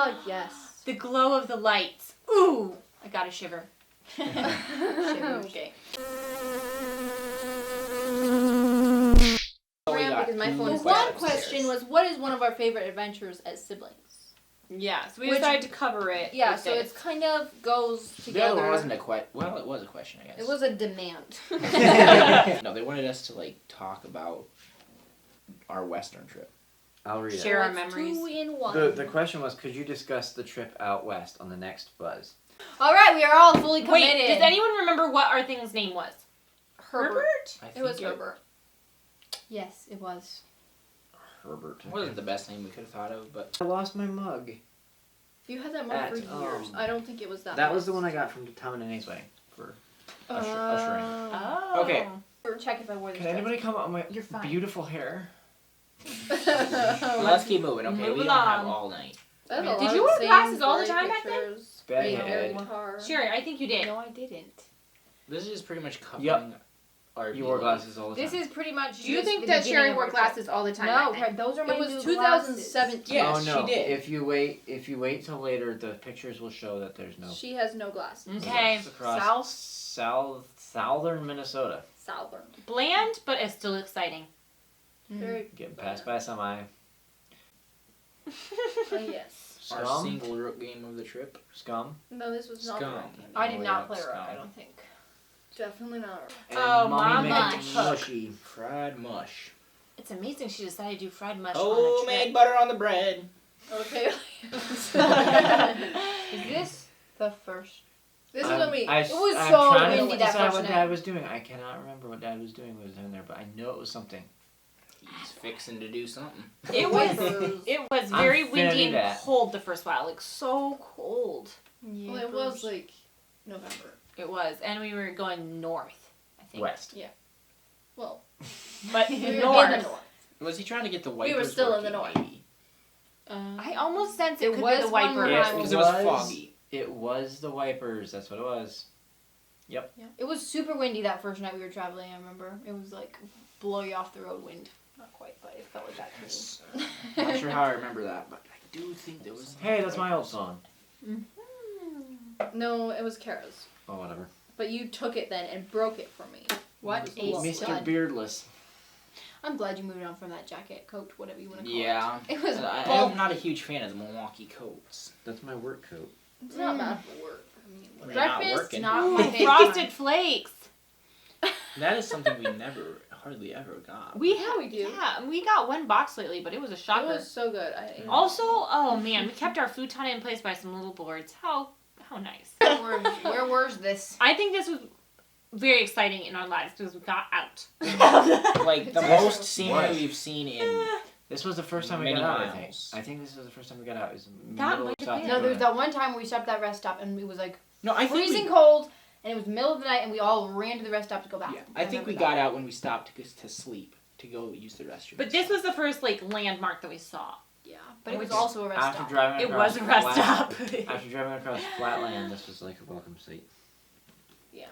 Oh, yes. The glow of the lights. Ooh, I got a shiver. Okay. Because my phone The is one question was, what is one of our favorite adventures as siblings? Yeah, so we Which- decided to cover it. Yeah, with so this. it's kind of goes The together. other one wasn't a question. Well, it was a question, I guess. It was a demand. No, they wanted us to like talk about our Western trip. I'll read Share our It's memories. 2 in 1. The question was, could you discuss the trip out west on the next buzz? All right, we are all fully committed. Wait, does anyone remember what our thing's name was? Herbert? I It was think Herbert. Yes, it was. Herbert. It wasn't the best name we could have thought of, but I lost my mug. You had that mug At, for years. I don't think it was that. That was the one I got from Tom and Nana's wedding for ushering. Oh. Okay. Or check if I wore this. Can anybody comment on my You're fine. beautiful hair? let's keep moving. Okay, Move we don't have along. all night. Did you wear glasses all the time back then? Bad. Sure, I think you did. No, I didn't. This is pretty much covering Yep. our. You wore glasses all the time. This is pretty much. Do you just think the that beginning Sherry of wore our trip. glasses all the time? No, back then? those are my It was new 2017. Yes, oh no! she did. If you wait till later, the pictures will show that there's no. She has no glasses. Okay. It's across southern Minnesota. Southern. Bland, but it's still exciting. Very. Getting passed by semi. Yes. Our Scum. single rook game of the trip. Scum. No, this was not. Scum. the right game. I did Oh, not yeah, play Rook, Scum. I don't think. Definitely not. And Oh, Mommy Mama Making Cook. Mushy. Fried mush. It's amazing she decided to do fried mush Homemade on a butter on the bread. Okay. trip. Is this the first? This is when we. I'm It was trying so to windy that decide first what night. Dad was doing. I cannot remember what Dad was doing in there, but I know it was something. He's fixing to do something. It was I'm very finna windy do and that. cold the first while, like so cold. Well, it was like November. It was, and we were going north, I think. West. Well, But we were in north. the north. Was he trying to get the We wipers were still in working, the north. maybe? I almost sense it It could be was the one wiper. where I Because it was was- foggy. It was the wipers. That's what it was. Yeah. It was super windy that first night we were traveling. I remember it was like blow you off the road wind. Not quite, but it felt like that to me. Not sure how I remember that, but I do think there was. Hey, that's my old song. No, it was Kara's. Oh, whatever. But you took it then and broke it for me. What a Well, Mr. stud. Beardless. I'm glad you moved on from that jacket, coat, whatever you want to call Yeah. it. It was I'm not a huge fan of the Milwaukee coats. That's my work coat. It's not bad for work. I mean, They're whatever. not Breakfast, working. not Ooh, my favorite. frosted flakes. That is something we hardly ever got. We Yeah, we do. Yeah, we got one box lately, but it was a It shocker. was so good. Also, oh man, we kept our futon in place by some little boards. How nice. Where was this? I think this was very exciting in our lives because we got out. Like the It's most true. scenery What? we've seen in. This was the first time we Many got out, miles. I think this was the first time we got out. It was in the That middle might of have South been. No, there was Dakota. that one time we stopped at that rest stop and it was like No, I think freezing we, cold and it was the middle of the night and we all ran to the rest stop to go back. yeah, I think we got out when we stopped to sleep to go use the restroom. But this was the first like landmark that we saw. Yeah, but it was Which- also a rest After stop. driving It across was a rest flat- stop. After driving across flatland, this was like a welcome sight. Yeah.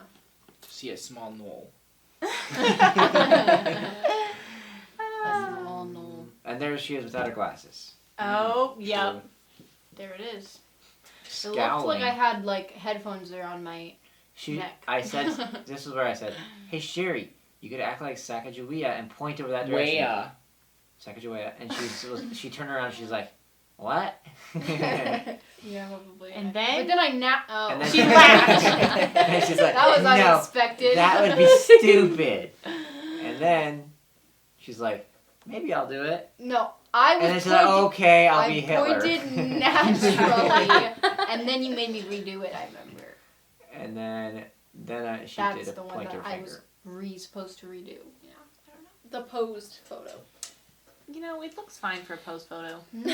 see a small knoll. Oh no. And there she is without her glasses. Oh, yeah. There it is. It Scowling. looked like I had like headphones there on my She, neck. I said, this is where I said, hey Sherry, you could act like Sacagawea and point over that direction. Wea. Sacagawea. And she turned around and she's like, what? Yeah, probably. And But then then I oh. And then She laughed. And she's like, That was no, unexpected. that would be stupid. And then she's like, maybe I'll do it. No, I was And then she's like, okay, I'll be I Hitler. pointed naturally, and then you made me redo it. I remember. And then she That's did a the one pointer that I finger. was supposed to redo. Yeah, I don't know. The posed photo. you know, it looks fine for a post photo. And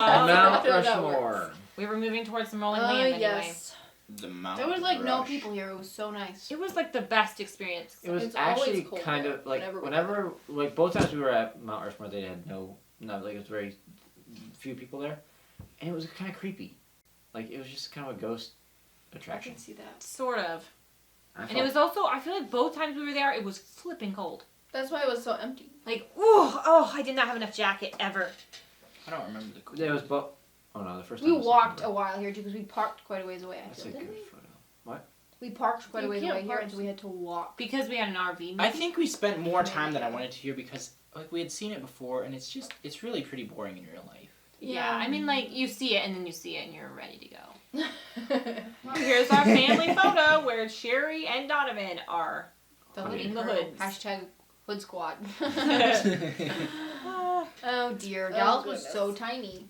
Oh, Mount that Rushmore. we were moving towards the rolling Oh land anyway. yes. The Mount There was like no Rush. people here. It was so nice. It was like the best experience. It was It's always actually cold kind there, of like whenever we whenever like both times we were at Mount Rushmore, they had no like it was very few people there, and it was kind of creepy. Like it was just kind of a ghost I attraction. can see that. Sort of. I And felt- it was also, I feel like both times we were there, it was flipping cold. That's why it was so empty. Like, ooh, oh, I did not have enough jacket ever. I don't remember the. It was oh no, the first We time was walked a September. while here too because we parked quite a ways away. I That's a feel, good didn't we? photo. We parked quite a You ways can't away here, park- and so we had to walk. Because we had an RV. Maybe? I think we spent more time than I wanted to here because like we had seen it before, and it's really pretty boring in real life. Yeah, I mean, like, you see it and then you see it and you're ready to go. Well, Here's our family photo where Sherry and Donovan are the putting hood the hoods. Hashtag hood squad. Ah. Oh dear, Oh, Dallas was goodness. so tiny.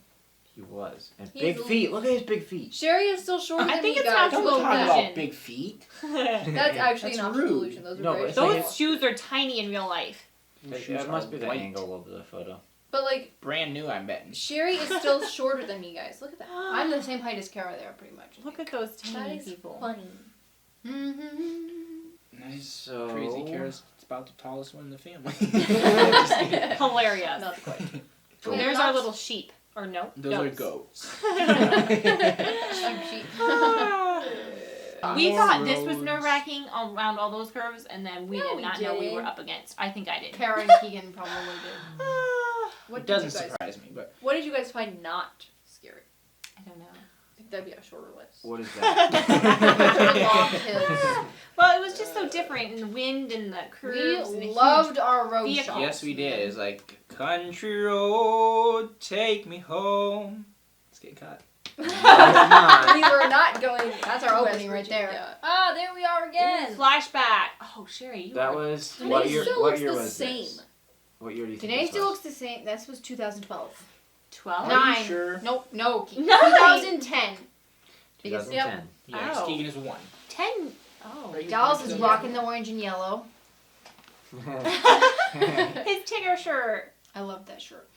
He was. And He's big feet. Look at his big feet. Sherry is still shorter I than think me, it's guys. not Don't talk illusion. about big feet. That's actually That's an rude. optical illusion. Those are No, but very it's small. like Those shoes are tiny in real life. Your shoes That must are be the white. angle of the photo. But like, Brand new, I'm betting. Sherry is still shorter than me, guys. Look at that. I'm the same height as Kara there, pretty much. Look at those That tiny is people. funny. Nice. So Crazy. Kara's about the tallest one in the family. Just kidding. Hilarious. Not quite. Well, there's our little sheep. Or no? Those are goats. Sheep. We More thought this was roads. nerve-wracking around all those curves, and then we No, did we not know we were didn't. up against. I think I did. Kara and Keegan probably did. What It did doesn't you guys? surprise me, but What did you guys find not scary? I don't know. I think that'd be a shorter list. what is that? Long hills. Well, it was just so different, and the wind and the curves. and the We huge- loved our road vehicle. shots. yes, we did. It's like country road, take me home. Let's get cut. we were not going. That's our West opening right Virginia. there. Ah, there we are again. Flashback. Oh, Sherry, you That were... was And what it year? still What looks year the was same. this? What year do you think? Today this still was? looks the same. This was 2012. 12? Are you 9. sure? Nope, no. Nine. 2010. Because 2010. Yeah, Oh. Keegan is 1. 10. Oh. Are you Dallas is confident? rocking the orange and yellow. His Tigger shirt. I love that shirt.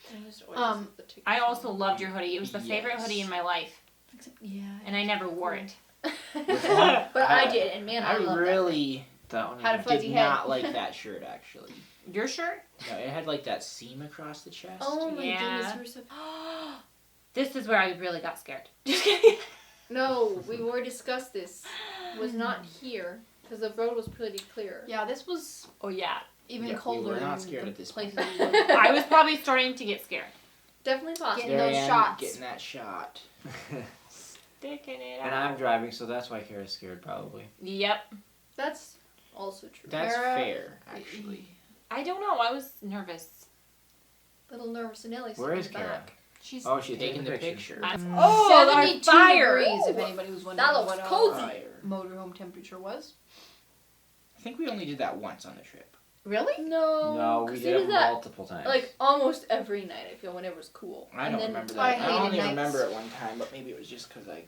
I also loved your hoodie. It was the favorite Yes. hoodie in my life, Except, yeah. and I never wore it. But I did, and man, I, I love really That one. Had a fuzzy did head. not like that shirt, actually. Your shirt? No, it had like that seam across the chest. that. Oh my Yeah. goodness, we're so. This is where I really got scared. Just kidding. No, we've already discussed this. It was not here because the road was pretty clear. Yeah, this was Oh yeah. even Yeah, we colder were not than scared the at this places point. we were. I was probably starting to get scared. Definitely possible. Getting those Marianne shots. Getting that shot. Sticking it out. And I'm driving, so that's why Kara's scared, probably. Yep. That's also true. That's Kara- fair, actually. I don't know. I was nervous. Little nervous Nelly. Where is Kara? back. She's Oh, she's Taking taking the the picture. picture. Oh, 72 fire! degrees, if anybody was wondering That looks what our cozy. Fire. motorhome temperature was. I think we only did that once on the trip. Really? No. No, we 'cause did it that multiple times. like almost every night. I feel when it was cool. I And don't then remember that. I I, hated only nights. remember it one time, but maybe it was just because I.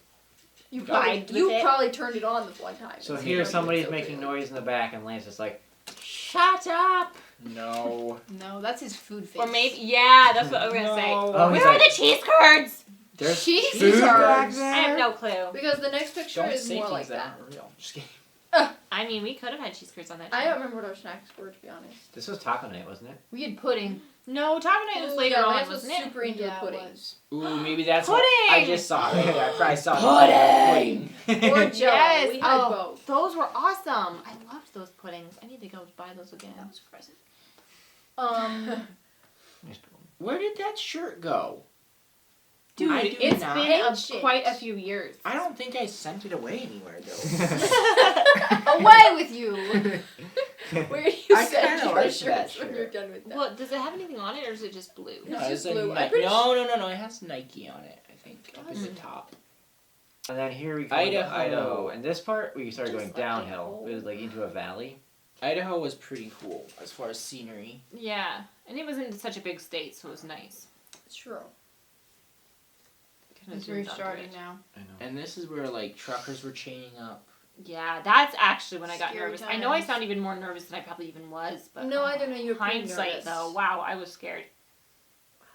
You Vibed probably with you it. probably turned it on this one time. so and here turned it somebody's so making clearly. noise in the back, and Lance is like, Shut up. No. No, that's his food face. Or maybe, yeah, that's what I was gonna say. No. Oh, he's Where are like, the cheese curds? there's Cheese food back curds. there? I have no clue. Because the next picture Don't is say more things like that that. aren't real. Just kidding. I mean, we could have had cheese curds on that. I trip. don't remember what our snacks were, to be honest. This was taco night, wasn't it? We had pudding. No, taco night was Ooh, later yeah, on, Lance was wasn't it? super into Yeah, it pudding. was. Ooh, maybe that's what I Pudding! just saw right there. I probably saw Pudding! pudding. Or Jello. Yes. We had Oh. both. Those were awesome. I loved those puddings. I need to go buy those again. That was a present. Where did that shirt go? Dude, I do it's not- been Ancient. quite a few years. I don't think I sent it away anywhere though. Away with you! Where do you I send kinda your like shirts that when shirt. you're done with that? Well, does it have anything on it, or is it just blue? No, It's it's just a blue. I'm Nike. pretty No, it has Nike on it, I think, up in the top. And then here we go Idaho. to Idaho. And this part, we started Just going like downhill. Idaho. It was like into a valley. Idaho was pretty cool as far as scenery. Yeah, and it was in such a big state, so it was nice. True. Kinda It's zoomed onto restarting it. now. I know. And this is where like truckers were chaining up. Yeah, that's actually when I got Scary nervous. I know I times. sound even more nervous than I probably even was, but No, I don't know. You were pretty hindsight nervous. though, wow, I was scared.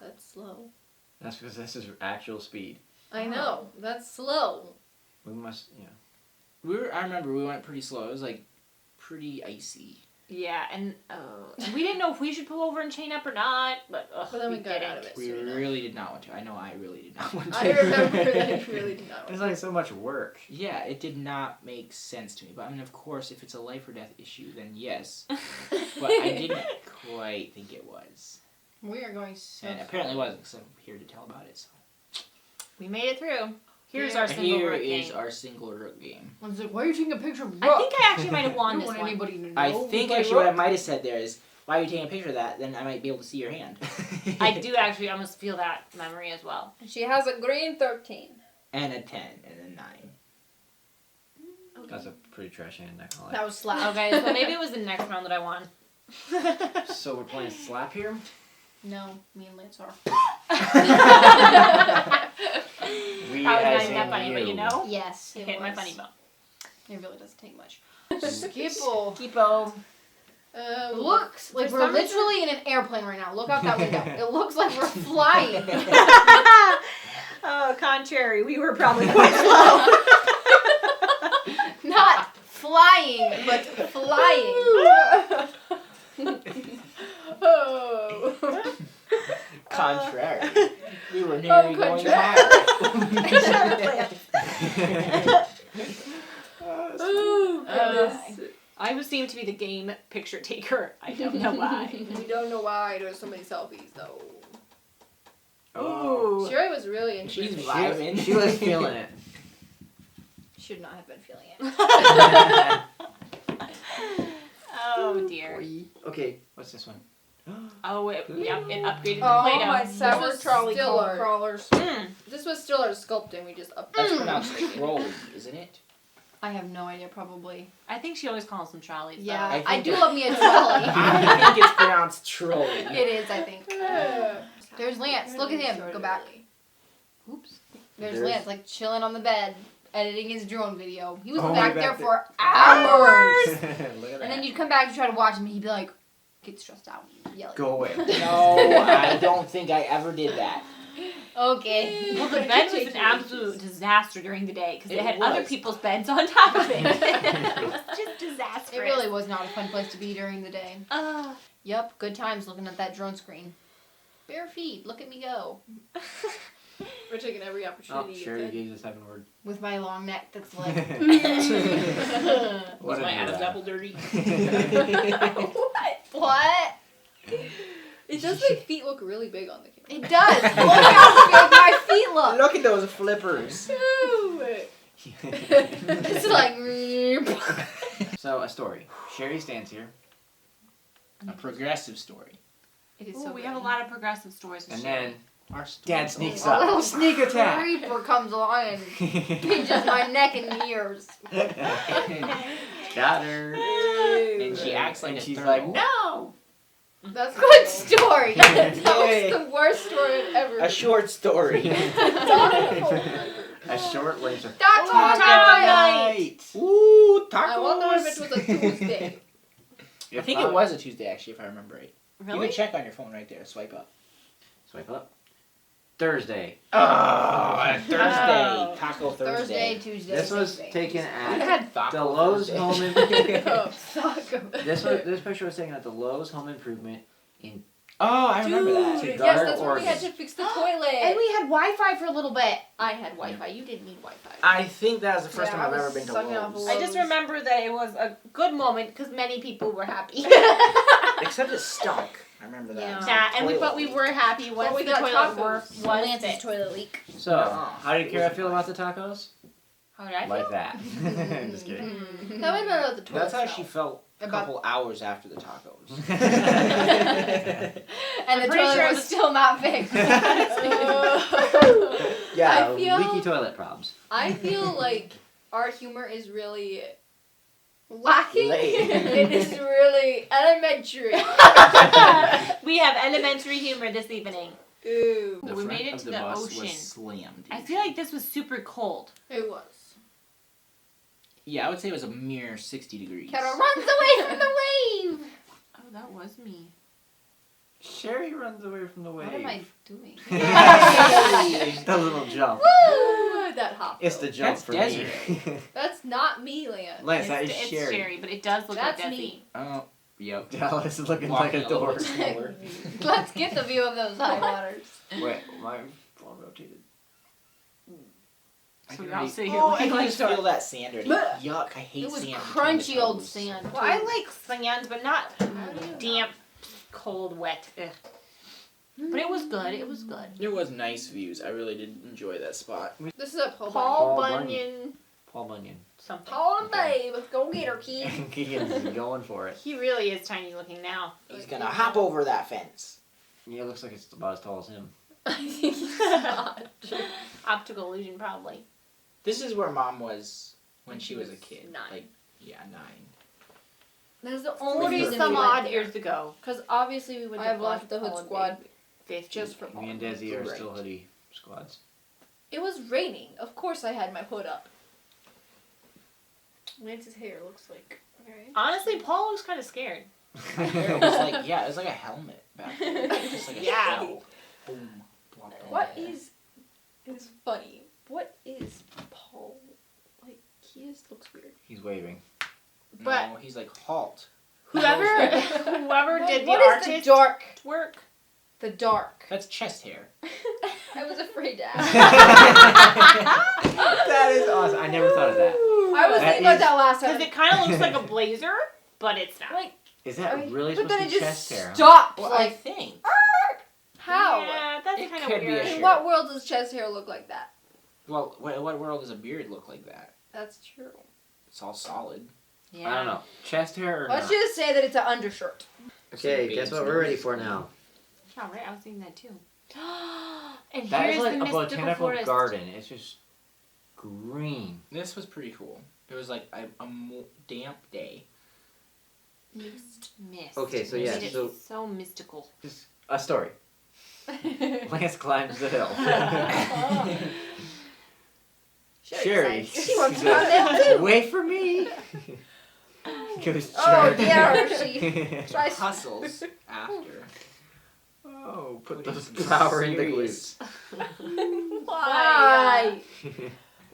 That's slow. That's because this is actual speed. I know. That's slow. We must, yeah. I remember we went pretty slow. It was like pretty icy. Yeah, and we didn't know if we should pull over and chain up or not, but, But then we we got didn't. out of it. We soon enough. really did not want to. I know I really did not want to. I remember that you really did not. It's like so much work. Yeah, it did not make sense to me. But I mean, of course, if it's a life or death issue, then yes. But I didn't quite think it was. We are going so. And apparently wasn't, because I'm here to tell about it. So. We made it through. Here's Yeah. our single Here rook is game. our single rook game. I was like, why are you taking a picture of Rook? I think I actually might have I won don't this want one. anybody to know. I we think play actually what I Rook. might have said there is, why are you taking a picture of that? Then I might be able to see your hand. I do actually almost feel that memory as well. She has a green 13. And a 10 and a 9. That's a pretty trash hand, not gonna lie. That was slap. Okay, so maybe it was the next round that I won. So we're playing slap here? No, me and Lance are. We That was not as even that in funny, but you know, Yes, it hit my was. funny bone. It really doesn't take much. Skipple. Keepo. Looks like For we're some reason- literally in an airplane right now. Look out that window. It looks like we're flying. Oh, contrary, we were probably quite slow. Not flying, but flying. Oh. Contrary. We were nearly going contrary. higher. Oh, goodness. I seem to be the game picture taker. I don't know why. We don't know why there's so many selfies, though. Ooh. Sherry was really into She's it. vibing. She was feeling it. Should not have been feeling it. Oh dear. Okay, what's this one? Oh, it upgraded to Oh, Play-Doh. my sour This is trolley still call art. crawlers. Mm. This was still our sculpting. We just upped That's it. pronounced trolley, isn't it? I have no idea, probably. I think she always calls them trolleys. though. Yeah, I I think do it- love me a trolley. I think it's pronounced trolley. It is, I think. Yeah. There's Lance. Look at him. Go back. Oops. There's Lance, like chilling on the bed, editing his drone video. He was Oh, back way there back for hours. Look at And that. then you'd come back to try to watch him, and he'd be like, get stressed out, yelling. Go away. No, I don't think I ever did that. Okay. Well, the bed was an absolute disaster during the day because it It had was. other people's beds on top of it. It was just disastrous. It really was not a fun place to be during the day. Uh, Yep, good times looking at that drone screen. Bare feet, look at me go. We're taking every Oh, opportunity. Sherry gave the second word. With my long neck that's like. was my Adam's that? apple dirty? What? It does make feet look really big on the camera. It does. Look how big my feet look. Look at those flippers. It's like. So, a story. Sherry stands here, A progressive story. It is Ooh, so we good. have a lot of progressive stories. and then Our story. Dad sneaks A up. little Sneak attack. creeper comes along and pinches my neck and ears. Got her. And she acts like And a she's turtle. like, no. That's Good story. That was the worst story I've ever A short story. A short laser. Taco Taco time. night. Ooh, tacos. I wonder if it was a Tuesday. I think it was a Tuesday, actually, if I remember right. You Really? can check on your phone right there. Swipe up. Swipe up. Thursday. Oh, Thursday. Oh. Taco Thursday, Thursday. Tuesday. This was Thursday. taken I at had Taco the Lowe's Thursday. Home Oh, Improvement. This picture was taken at the Lowe's Home Improvement in. Oh, I remember Dude, that. Cigar yes, that's where we had Oregon. to fix the toilet. And we had Wi-Fi for a little bit. I had Wi-Fi. You didn't need Wi-Fi. I think that was the first Yeah, time I I've ever was been to sucking off Lowe's. a I just remember that it was a good moment because many people were happy. Except it stunk. I remember that. Yeah. Yeah, but we were happy once we the got toilet tacos. was Lance's fixed. toilet leak. So, No. how did Kara feel about the tacos? How did I feel? Like that. Just kidding. That might not know the toilet. That's how smell. she felt a About- couple hours after the tacos. And the pretty toilet sure it was was- still not fixed. Yeah, I feel- leaky toilet problems. I feel like our humor is really Lacking. it is really elementary. We have elementary humor this evening. Ooh, The We front made it of to the the bus ocean. was slammed. I feel like this was super cold. it was. Yeah, I would say it was a mere 60 degrees. Kara runs away from the wave. Oh, that was me. Sherry runs away from the wave. What am I doing? The little jump. Woo! That hop. It's the jump That's for desert. me. That's not me, Lance. Lance, that is It's Sherry. Sherry, but it does look That's like Desi. me. Oh, yep. Dallas is looking Walking like a little door. bit slower. Let's get the view of those high waters. Wait, my phone rotated. So can we all already- sit here Oh, I looking can like just sharks. feel that sand already. Blech. Yuck, I hate It was sand. crunchy old sand. Well, I like sand, but not damp, cold, wet. Ugh. But it was good. It was good. There was nice views. I really did enjoy that spot. This is a Paul Paul Paul Bunyan. Paul Bunyan. Something. Paul and Babe, go get her, kid. Keegan's going for it. He really is tiny looking now. He's gonna hop over that fence. Yeah, it looks like it's about as tall as him. I think he's not. Optical illusion, probably. This is where Mom was when she was a was kid. 9. Like, yeah, 9. That's the only 40 reason some we went odd there. years ago. Because obviously we went to I've left the Hood Paul and Squad. Babe 50. just for Paul. Me and Desi are Right. still hoodie squads. It was raining. Of course I had my hood up. Lance's hair looks like. Okay. Honestly, Paul looks kind of scared. My hair was like, yeah, it was like a helmet back then. Just like a Yeah. shell. Boom. Blocked on What the head. is... It's funny. What is Paul? Like, he just looks weird. He's waving. but- No, he's like, halt. Whoever did the What is artist the dark? work. The dark. That's chest hair. I was afraid to ask. That is awesome. I never thought of that. I was That thinking about is- that last Because time. it kind of looks like a blazer, but it's not. Like, Is that I- really but supposed then to it be just chest hair? huh? stops. Well, I Like, think. how? Yeah, that's It kind of could be a weird. shirt. In what world does chest hair look like that? Well, what world does a beard look like that? That's true. It's all solid. Yeah. I don't know. Chest hair or Let's not? just say that it's an undershirt. Okay, Some guess what babes we're ready knows. for now. Yeah, right. I was thinking that too. And That here's is like the a mystical botanical forest. garden. It's just green. This was pretty cool. It was like a damp day. Mist. Okay, so It yeah, made it so- so mystical. Just a story. Lance climbs the hill. Sherry. She wants to climb that too. Wait for me. Goes Oh, Sherry. yeah, she tries. Hustles after. Oh, put Putting those some flower in the serious- glutes. Why?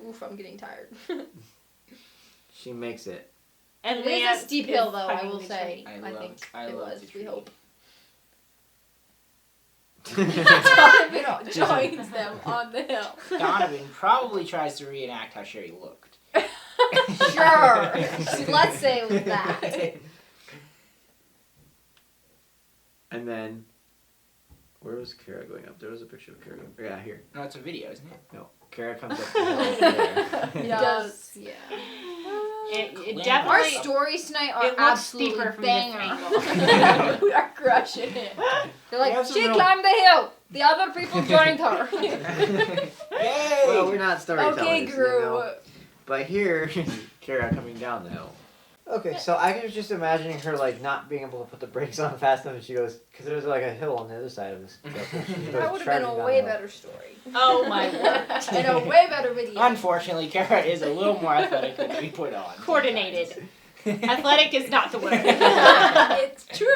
Oof, I'm getting tired. She makes it. And It is Lance a steep is hill, though, I hugging will the say. tree. I think I it love was. the We tree. hope. Donovan joins them on the hill. Donovan probably tries to reenact how Sherry looked. Sure. Let's say it was that. And then, where was Kara going up? There was a picture of Kara. Yeah, here. No, it's a video, isn't it? No, Kara comes up the hill there. It does. Yeah. It Climb definitely. Our up. stories tonight are It looks absolutely steeper from banger. this angle. We are crushing it. They're like, We have some she real- climbed the hill. The other people joined her. Yay! Well, we're not storytellers. Okay, you know. Gru. But here, Kara coming down the hill. Okay, so I was just imagining her like not being able to put the brakes on fast enough, and she goes because there's like a hill on the other side of this. That would have been a way better story. Oh my word. And a way better video. Unfortunately, Kara is a little more athletic than we put on. Coordinated. Athletic is not the word. It's true.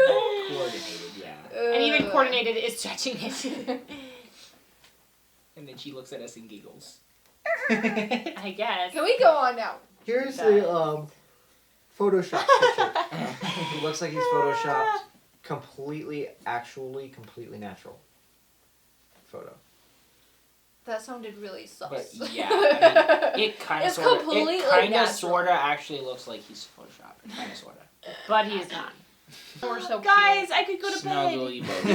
Coordinated, yeah. And even coordinated is stretching it. And then she looks at us and giggles. I guess. Can we go on now? Here's the Photoshop picture. It looks like he's photoshopped completely, actually completely natural photo. That sounded really sus. But yeah, I mean, it kind of It's sort of, completely it kind natural. of sort of actually looks like he's photoshopped. Kind of sort of. But he is not. We're so Guys, I could go to Snuggle bed. you both.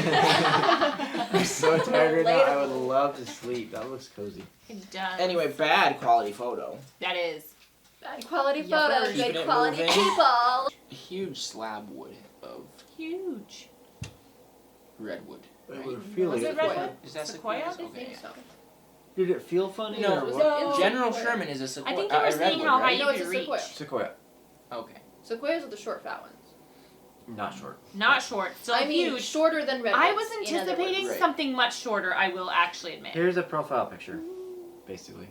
I'm so tired right now. I would Relatable. love to sleep. That looks cozy. It does. Anyway, bad quality photo. That is. Bad quality Yeah, photos, keeping good it quality moving. people. A huge slab wood of Huge. redwood. It Right? would feel Was like it it's redwood? funny. Is that Sequoia? sequoias? I Okay. think so. Did it feel funny? No, or was what? it- General Sherman is a sequoia. I think you were a saying redwood, how high right? you No, it's could a reach. sequoia. Sequoia. Okay. Sequoias are the short, fat ones. Not short. Not short. Still I mean, huge. shorter than redwoods. I was in other anticipating words. Right. something much shorter, I will actually admit. Here's a profile picture, basically.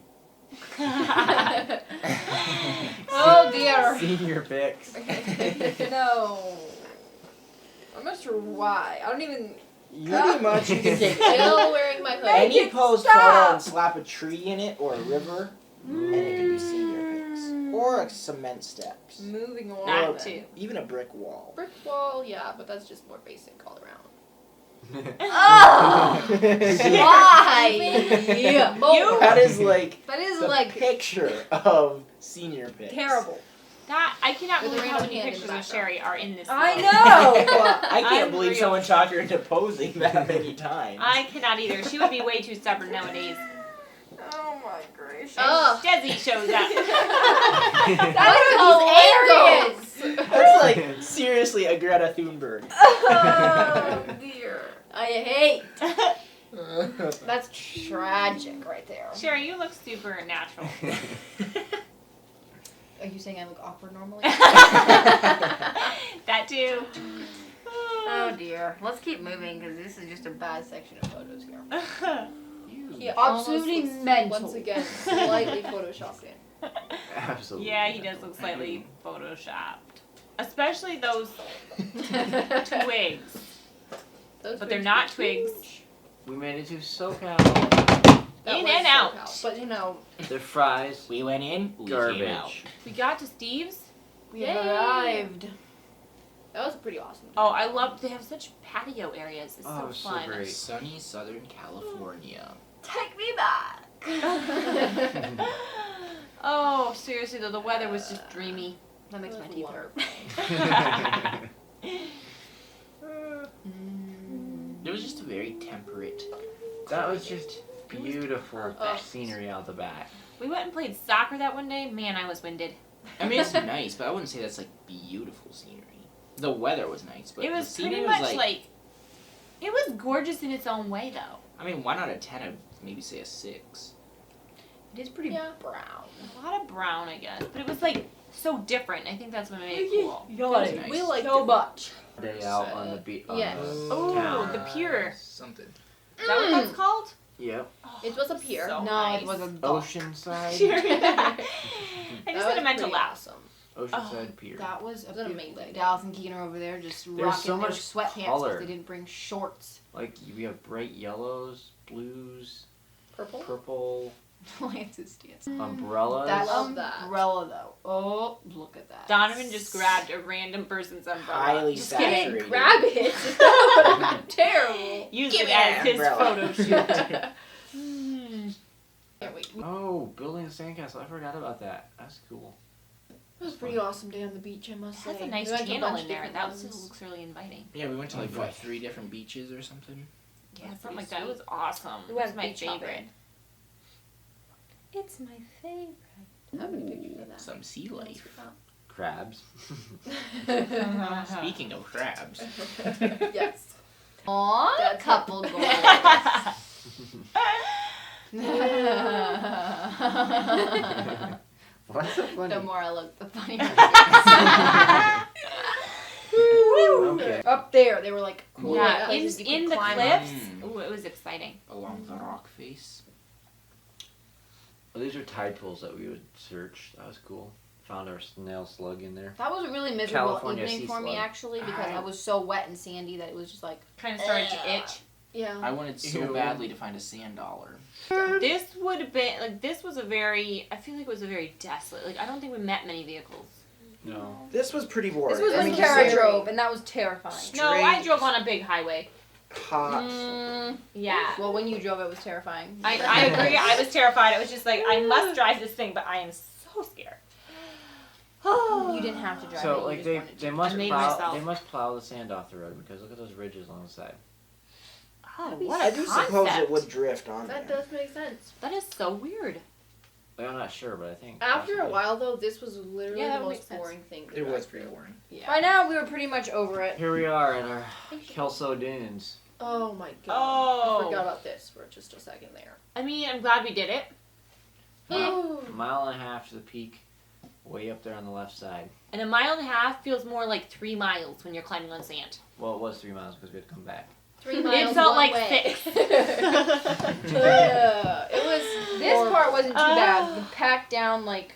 Oh dear. Senior pics. No. I'm not sure why. I don't even. Pretty much you can take Still wearing my hood. any Make it post stop. photo and slap a tree in it or a river, and it can be senior pics. Or a cement steps. Moving on. That Or too. even a brick wall. Brick wall, yeah, but that's just more basic all around. Oh! Why? You- That is like That is the like picture of senior pics. terrible. That I cannot With a believe how random many hand in pictures the of Sherry are in this. I photo. know. Well, I can't believe Unreal. someone talked her into posing that many times. I cannot either. She would be way too stubborn nowadays. Oh my gracious. Oh. Desi shows up. That was hilarious. That's like seriously a Greta Thunberg. Oh dear. I hate. That's tragic right there. Sherry, you look super natural. Are you saying I look awkward normally? That too. Oh dear. Let's keep moving because this is just a bad section of photos here. He Absolutely almost looks, mental. Once again, slightly photoshopped in. Absolutely. Yeah, he does look slightly photoshopped. Especially those twigs. Those But they're were not huge. twigs. We made it to SoCal. That In was and so out. cool. But you know, The fries, We went in, we came out. garbage. We got to Steve's. we Yay. have arrived. That was pretty awesome. Oh, I love. They have such patio areas. It's Oh, it was so so fun. great. Sunny Southern California. Take me back. Oh, seriously though, the weather was just dreamy. That makes my teeth hurt. It was just a very temperate. That was just beautiful Oh. scenery out the back. We went and played soccer that one day. Man, I was winded. I mean, it's nice, but I wouldn't say that's like beautiful scenery. The weather was nice, but It was the scenery pretty was much like. It was gorgeous in its own way, though. I mean, 1 out of 10, I'd maybe say a 6. It is pretty Yeah. brown. A lot of brown, I guess, but it was like so different. I think that's what made it cool. You That was nice. We like so much. Day out on the beach. Yes. Oh, town. the pier. Something. Is that what that's called? Yep. It was a pier. So No, nice. it was a Oceanside. I That just was had meant to pretty laugh. awesome. Oceanside Pier. That was a It was an beautiful amazing day. Dallas and Keegan are over there just There's rocking so their much sweatpants color. because they didn't bring shorts. Like we have bright yellows, blues, Purple. purple, Lance's stance. umbrellas. That love that. umbrella though. Oh, look at that. Donovan just grabbed a random person's umbrella. Highly Just I kidding. didn't saturated. grab it. That would be terrible. Use Give it me as that his umbrella. photo shoot. Hmm. Can't wait. Oh, building a sandcastle. I forgot about that. That's cool. It was a pretty awesome day on the beach, I must say. That's a nice We went to a channel bunch in of there. different That ones. looks really inviting. Yeah, we went to like, Okay. what, 3 different beaches or something? Yeah, That's something like pretty that. It was awesome. We It went was my beach hopping. favorite. It's my favorite. How many pictures of that? Some sea life. Crabs. Speaking of crabs. Yes. Aw, That's couple goals. What's so funny? The more I look, the funnier. Okay. Up there, they were like cool. Yeah, places in you could the climb cliffs. Mm. Ooh, it was exciting. Along the rock face. Well, these are tide pools that we would search. That was cool. Found our snail slug in there. That was a really miserable California evening sea for me slug. actually because I was so wet and sandy that it was just like Kind of started to itch. Yeah. I wanted so Ew. badly to find a sand dollar. This would have been like this was a very. I feel like it was a very desolate. Like I don't think we met many vehicles. No. This was pretty boring. this was I when mean, Kara scary. drove and that was terrifying. No, I Straight. drove on a big highway. hot. Yeah. Well, when you drove, it was terrifying. I agree. I was terrified. I was just like, I must drive this thing, but I am so scared. You didn't have to drive it. So you like just they wanted to. they must I made plow myself. they must plow the sand off the road because look at those ridges on the side. Oh, That'd be what I a do concept. suppose it would drift on That there. does make sense. That is so weird. Like, I'm not sure, but I think After a possibly. while, though, this was literally Yeah, that the would make most sense. boring thing. to It drive was pretty through. boring. Yeah. By now, we were pretty much over it. Here we are at our Kelso Dunes. Oh my god. Oh. I forgot about this for just a second there. I mean, I'm glad we did it. Oh. A mile and a half to the peak, way up there on the left side. And a mile and a half feels more like 3 miles when you're climbing on sand. Well, it was 3 miles because we had to come back. 3 miles felt one like way. 6. It was. This horrible. part wasn't too bad. The packed down like.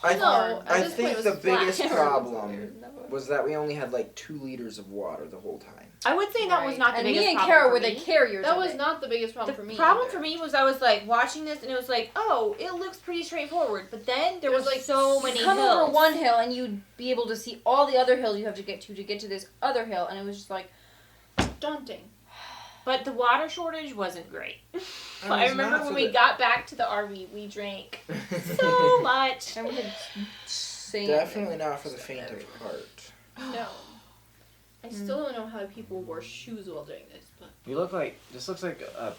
No, at I this think point it the was flat. biggest It was problem weird. was that we only had like 2 liters of water the whole time. I would say that was Right. not the And biggest me and problem Kara for were me. the carriers. That of was it. not the biggest problem The for me. problem either. for me was I was like watching this and it was like, oh, it looks pretty straightforward. But then there It was was, like like, so You many come hills. over one hill and you'd be able to see all the other hills you have to get to this other hill, and it was just like. daunting. But the water shortage wasn't great. I I was remember not when for we the- got back to the RV, we drank so much. And we had sand. Definitely not for the faint of heart. No. I still don't know how people wore shoes while doing this, but You look like this looks like a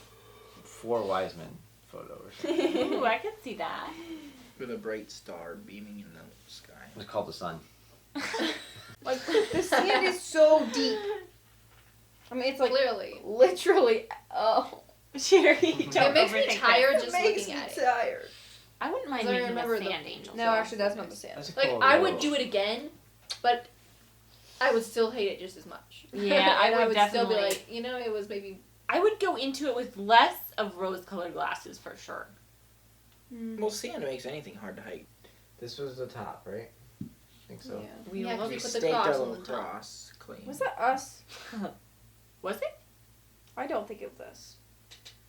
Four Wise Men photo or something. Ooh, I can see that. With a bright star beaming in the sky. It's called the sun. Like, the sand is so deep. I mean, it's like clearly. literally. Sherry, It don't makes me overthink tired this. just makes looking me at it. tired. I wouldn't mind 'Cause I making remember a the- sand angel. No, actually, that's not the sand. That's a Like, cool I little- would do it again, but I would still hate it just as much. Yeah, I And would still be definitely- like, it was maybe. I would go into it with less of rose-colored glasses for sure. Well, sand makes anything hard to hike. This was the top, right? I think so. We Yeah, were 'cause We you put the staked cross our on little the top. cross clean. Was that us? Was it? I don't think it was us.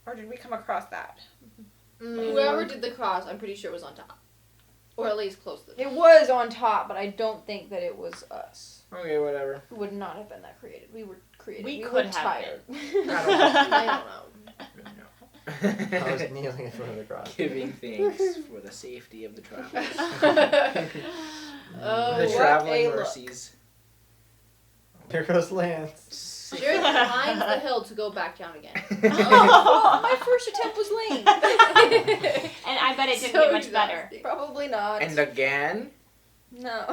Or did we come across that? Whoever did the cross, I'm pretty sure was on top. Or at least close to the It was on top, but I don't think that it was us. Okay, whatever. We would not have been that creative. We were creative. We were could have tired. I don't know. I was kneeling in front of the cross. Giving thanks for the safety of the travelers. Oh, the what traveling a look. mercies. Here goes Lance. Jared climbs the hill to go back down again. Oh, my first attempt was lame. And I bet it didn't So get much better. exhausting. Probably not. And again. No.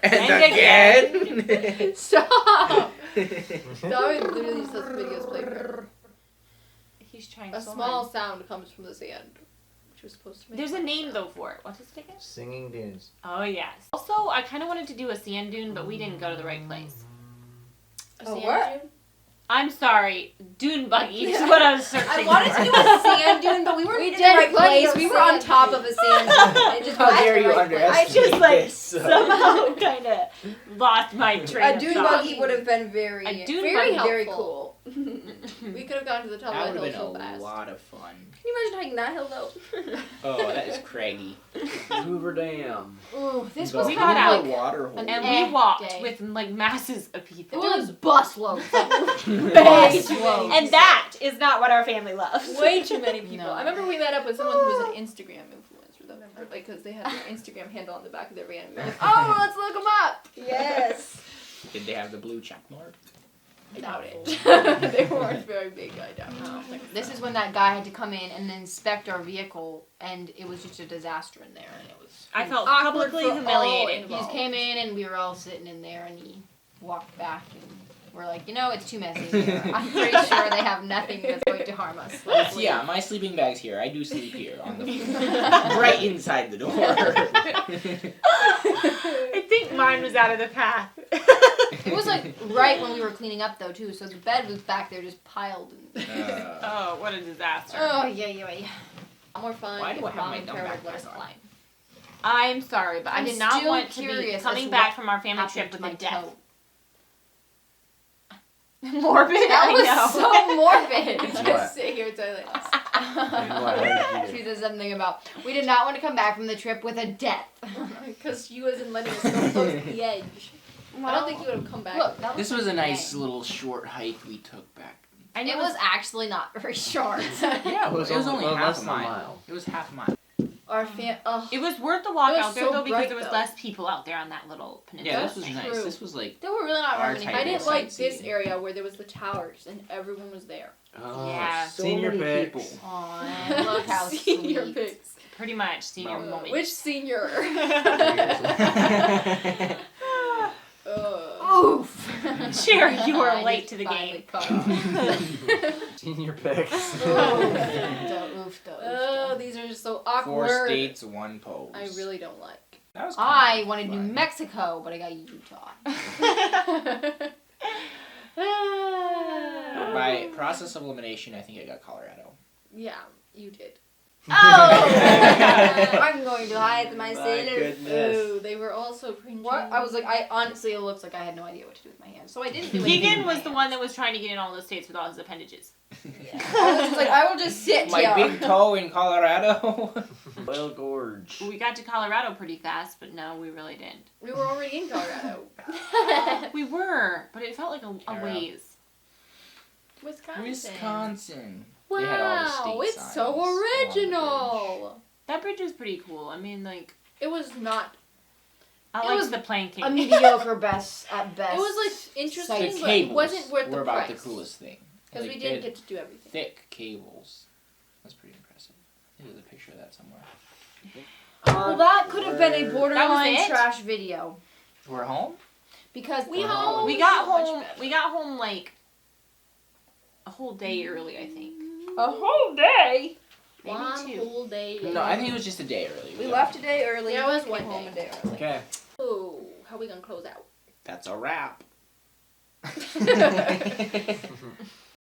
And And again. Stop! David literally just has videos playing forever. He's trying A so small hard. sound comes from the sand, which was supposed to make. There's a fun name sound. though for it. What's it again? Singing dunes. Oh yes. Also, I kind of wanted to do a sand dune, but we didn't go to the right place. A A sand what? dune? I'm sorry, dune buggy is what I was searching I wanted for. to do a sand dune, but we weren't We in the did right plenty place. of We were on sand top dunes. of a sand dune. It just How wasn't dare the you right place. I just like this, somehow kind of lost my train A of dune thought. buggy would have been very, A dune Very buggy. very helpful. cool. We could have gone to the top That of would the have hill been so a fast. lot of fun. Can you imagine hiking that hill though? Oh, that is craggy. Hoover Dam. Ooh, this The was We kind got of out. like water hole. And Eh, we walked day. with like masses of it people. was bus loads, like Way bus too loads. And that is not what our family loves. Way too many people. No. I remember we met up with someone who was an Instagram influencer, though, like because they had their Instagram handle on the back of their van. We were like, oh, let's look them up. Yes. Did they have the blue check mark? I doubt it. They weren't very big. I doubt it. This is when that guy had to come in and inspect our vehicle, and it was just a disaster in there, and it was. I felt Awkward publicly for all humiliated. He just involved. came in, and we were all sitting in there, and he walked back, and we're like, it's too messy in here. I'm pretty sure they have nothing that's going to harm us. Let's leave." Yeah, my sleeping bag's here. I do sleep here on the floor. Right inside the door. I think mine was out of the path. It was like right when we were cleaning up, though, too, so the bed was back there just piled. And... Oh, what a disaster. Oh, yeah. More fun. Why do I if have Mom my and dumb Tara would backpack let us on? climb. I'm sorry, but I I'm did not still want to be curious as coming to back what from our family happened trip to with my a death. toe. Morbid, That I was know. so morbid. What? Just sit here silent. She said something about we did not want to come back from the trip with a death. Because she wasn't letting us so close to the edge. I don't think you would have come back. Look, that This was a the nice thing. little short hike we took back. And It was actually not very short. Yeah, it was only less half a than mile. It was half a mile. Our oh, It was worth the walk It was out there so though because bright, there was though. less people out there on that little peninsula. Yeah, That's this was nice. true. This was like they were really not Our very type many. I of didn't like this sightseeing. area where there was the towers and everyone was there. Oh, Yeah. so senior many pics. people. Aw, look how Senior sweet. pics. Pretty much senior Well, moment. Which senior? Oof. Sherry, you were I late just to the finally game. caught on. Senior pics. Oh, these are just so awkward. 4 states, 1 pose. I really don't like. That was I kind of wanted New fun. Mexico, but I got Utah. By process of elimination, I think I got Colorado. Yeah, you did. Oh! I'm going to hide my My sailor. goodness. Ooh, they were also cringing. What? I was like, I honestly, it looks like I had no idea what to do with my hands, so I didn't do anything. Keegan with my was the one that was trying to get in all those states with all his appendages. I was just like, I will just sit My here. big toe in Colorado. Whale Gorge. We got to Colorado pretty fast, but no, we really didn't. We were already in Colorado. We were, but it felt like a Kara. ways. Wisconsin. Wisconsin. Wow, They had all the state it's signs so along the original. That bridge was pretty cool. I mean, like, It was not I It liked was the planking. a mediocre best at best. It was like The interesting, but cables it wasn't worth were the about price. the coolest thing. Because Like, we they didn't had get to do everything. thick cables. That's pretty impressive. There's a picture of that somewhere. Well, that could have been a That borderline was it? trash video We're home? because we Wow. home. We so got much home. better. We got home like a whole day early. I think. A whole day. Maybe One 2. whole day. No, I think it was just a day early. We got left a home. day early. Yeah, it was came one home day. a day early. Okay. Oh, how are we gonna close out? That's a wrap.